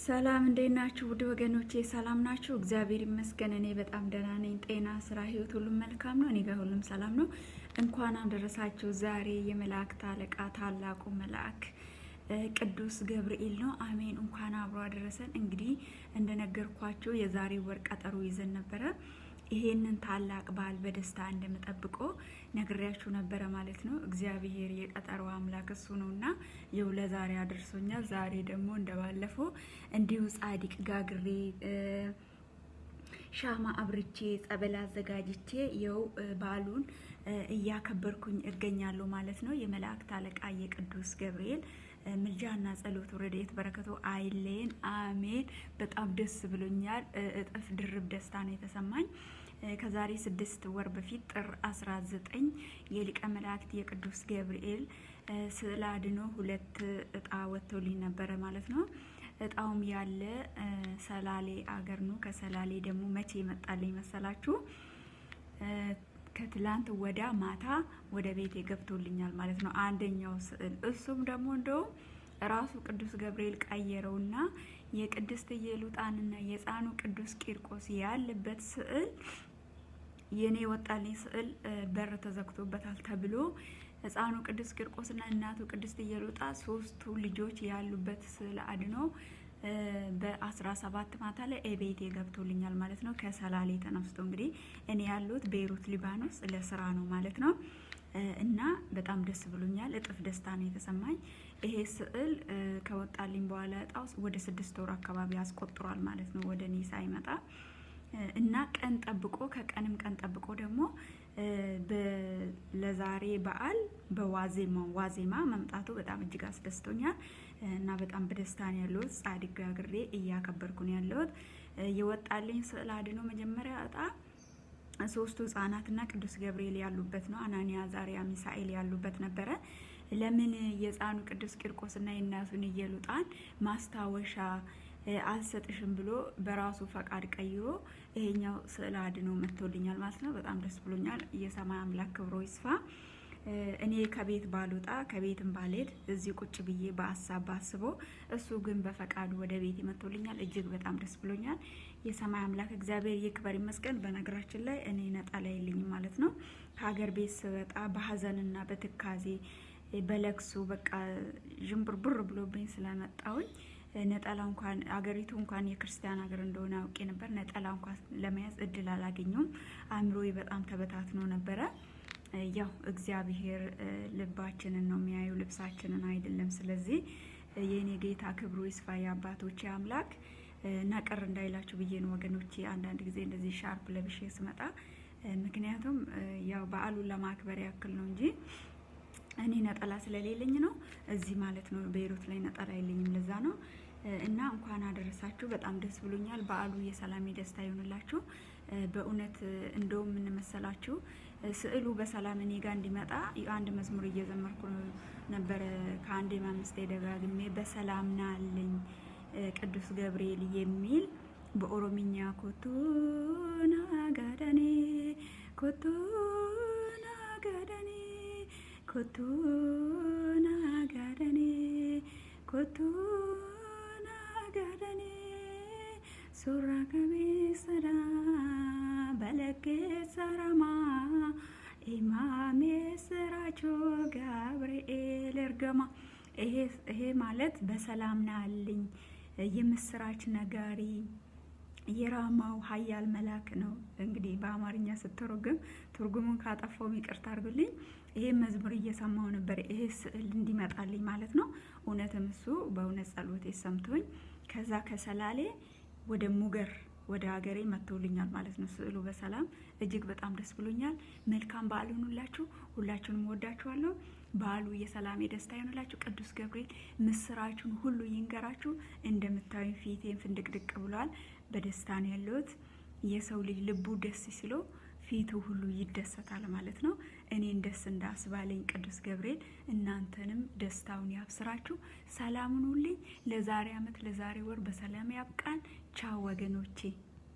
ሰላም እንዴት ናችሁ? ውድ ወገኖቼ ሰላም ናችሁ? እግዚአብሔር ይመስገን እኔ በጣም ደህና ነኝ። ጤና፣ ስራ፣ ህይወት ሁሉም መልካም ነው። እኔ ጋር ሁሉም ሰላም ነው። እንኳን አደረሳችሁ። ዛሬ የመላእክት አለቃ ታላቁ መልአክ ቅዱስ ገብርኤል ነው። አሜን። እንኳን አብሮ አደረሰን። እንግዲህ እንደነገርኳችሁ የዛሬ ወር ቀጠሮ ይዘን ነበረ። ይሄንን ታላቅ በዓል በደስታ እንደምጠብቀው ነግሬያችሁ ነበረ ማለት ነው። እግዚአብሔር የቀጠሮ አምላክ እሱ ነውና ይኸው ለዛሬ አድርሶኛል። ዛሬ ደግሞ እንደባለፈው እንዲሁ ጻድቅ ጋግሬ ሻማ አብርቼ ጸበል አዘጋጅቼ ይኸው በዓሉን እያከበርኩኝ እገኛለሁ ማለት ነው። የመላእክት አለቃ የቅዱስ ገብርኤል ምልጃና ጸሎቱ ረድኤት በረከቱ አይለየን። አሜን። በጣም ደስ ብሎኛል። እጥፍ ድርብ ደስታ ነው የተሰማኝ። ከዛሬ 6 ወር በፊት ጥር 19 የሊቀ መላእክት የቅዱስ ገብርኤል ስዕለ አድኖ 2 እጣ ወጥቶልኝ ነበረ ማለት ነው። እጣውም ያለ ሰላሌ አገር ነው። ከሰላሌ ደግሞ መቼ መጣልኝ መሰላችሁ? ከትላንት ወዳ ማታ ወደ ቤቴ ገብቶልኛል ማለት ነው። አንደኛው ስዕል እሱም ደግሞ እንደውም ራሱ ቅዱስ ገብርኤል ቀየረውና የቅድስት ኢየሉጣንና የሕፃኑ ቅዱስ ቂርቆስ ያለበት ስዕል የኔ ወጣልኝ ስዕል በር ተዘግቶበታል ተብሎ ሕፃኑ ቅዱስ ቂርቆስና እናቱ ቅድስት ኢየሉጣ 3ቱ ልጆች ያሉበት ስዕል አድኖ በ17 ማታ ላይ ቤቴ ገብቶልኛል ማለት ነው። ከሰላሌ ተነስቶ እንግዲህ እኔ ያለሁት ቤይሩት ሊባኖስ ለስራ ነው ማለት ነው። እና በጣም ደስ ብሎኛል። እጥፍ ደስታ ነው የተሰማኝ። ይሄ ስዕል ከወጣልኝ በኋላ እጣው ወደ 6 ወር አካባቢ አስቆጥሯል ማለት ነው ወደ እኔ ሳይመጣ እና ቀን ጠብቆ ከቀንም ቀን ጠብቆ ደግሞ ለዛሬ በዓል በዋዜማ መምጣቱ በጣም እጅግ አስደስቶኛል እና በጣም በደስታ ነው ያለሁት። ጻድቅ ጋግሬ እያከበርኩ ነው ያለሁት። የወጣልኝ ስዕል አድኖ መጀመሪያ እጣ 3ቱ ህጻናትና ቅዱስ ገብርኤል ያሉበት ነው። አናንያ፣ አዛርያ፣ ሚሳኤል ያሉበት ነበረ። ለምን የሕፃኑ ቅዱስ ቂርቆስና የእናቱን ኢየሉጣን ማስታወሻ አልሰጥሽም ብሎ በራሱ ፈቃድ ቀይሮ ይሄኛው ስዕል አድኖ መጥቶልኛል ማለት ነው። በጣም ደስ ብሎኛል። የሰማይ አምላክ ክብሮ ይስፋ። እኔ ከቤት ባልወጣ ከቤትም ባልሄድ እዚህ ቁጭ ብዬ በሀሳብ ባስበው እሱ ግን በፈቃዱ ወደ ቤት መጥቶልኛል። እጅግ በጣም ደስ ብሎኛል። የሰማይ አምላክ እግዚአብሔር ይክበር ይመስገን። በነገራችን ላይ እኔ ነጠላ የለኝም ማለት ነው። ከሀገር ቤት ስወጣ በሀዘንና በትካዜ በለቅሶ በቃ ዥንብርብር ብሎብኝ ስለመጣሁኝ ነጠላ እንኳን አገሪቱ እንኳን የክርስቲያን ሀገር እንደሆነ አውቄ ነበር። ነጠላ እንኳን ለመያዝ እድል አላገኘሁም። አእምሮዬ በጣም ተበታትኖ ነበረ። ያው እግዚአብሔር ልባችንን ነው የሚያዩ ልብሳችንን አይደለም። ስለዚህ የኔ ጌታ ክብሩ ይስፋ የአባቶቼ አምላክ ነቀር እንዳይላችሁ ብዬ ነው ወገኖቼ አንዳንድ ጊዜ እንደዚህ ሻርፕ ለብሼ ስመጣ። ምክንያቱም ያው በዓሉን ለማክበር ያክል ነው እንጂ እኔ ነጠላ ስለሌለኝ ነው እዚህ ማለት ነው። ቤይሩት ላይ ነጠላ የለኝም፣ ለዛ ነው። እና እንኳን አደረሳችሁ። በጣም ደስ ብሎኛል። በዓሉ የሰላም ደስታ ይሆንላችሁ። በእውነት እንደውም ምን መሰላችሁ ስዕሉ በሰላም እኔ ጋር እንዲመጣ አንድ መዝሙር እየዘመርኩ ነበር ከአንዴ 5 ደጋግሜ በሰላም ናልኝ ቅዱስ ገብርኤል የሚል በኦሮምኛ ኮቱና ጋዳኔ ኮቱና ጋዳኔ ኮቱና ጋዳኔ ኮቱና ጋዳኔ ሱራ ከቤሰዳ በለኬ ሰራማ ኢማሜ ስራቾ ገብርኤል እርገማ። ይሄ ማለት በሰላም ናልኝ የምስራች ነጋሪ የራማው ኃያል መልአክ ነው። እንግዲህ በአማርኛ ስትተረጉም ትርጉሙን ካጠፋው ይቅርታ አድርጉልኝ። ይሄ መዝሙር እየሰማው ነበር ይሄ ስዕል እንዲመጣልኝ ማለት ነው። እውነትም እሱ በእውነት ጸሎቴ ሰምቶኝ ከዛ ከሰላሌ ወደ ሙገር ወደ ሀገሬ መጥቶልኛል ማለት ነው ስዕሉ በሰላም። እጅግ በጣም ደስ ብሎኛል። መልካም በዓል ይሁንላችሁ። ሁላችሁንም ወዳችኋለሁ። በዓሉ የሰላም የደስታ ይሁንላችሁ። ቅዱስ ገብርኤል ምስራችሁን ሁሉ ይንገራችሁ። እንደምታዩኝ ፊቴን ፍንድቅድቅ ብሏል። በደስታ ነው ያለሁት። የሰው ልጅ ልቡ ደስ ሲለው ፊቱ ሁሉ ይደሰታል ማለት ነው። እኔን ደስ እንዳስባለኝ ቅዱስ ገብርኤል እናንተንም ደስታውን ያብስራችሁ። ሰላሙን ሁሉ ለዛሬ ዓመት ለዛሬ ወር በሰላም ያብቃን። ቻው ወገኖቼ።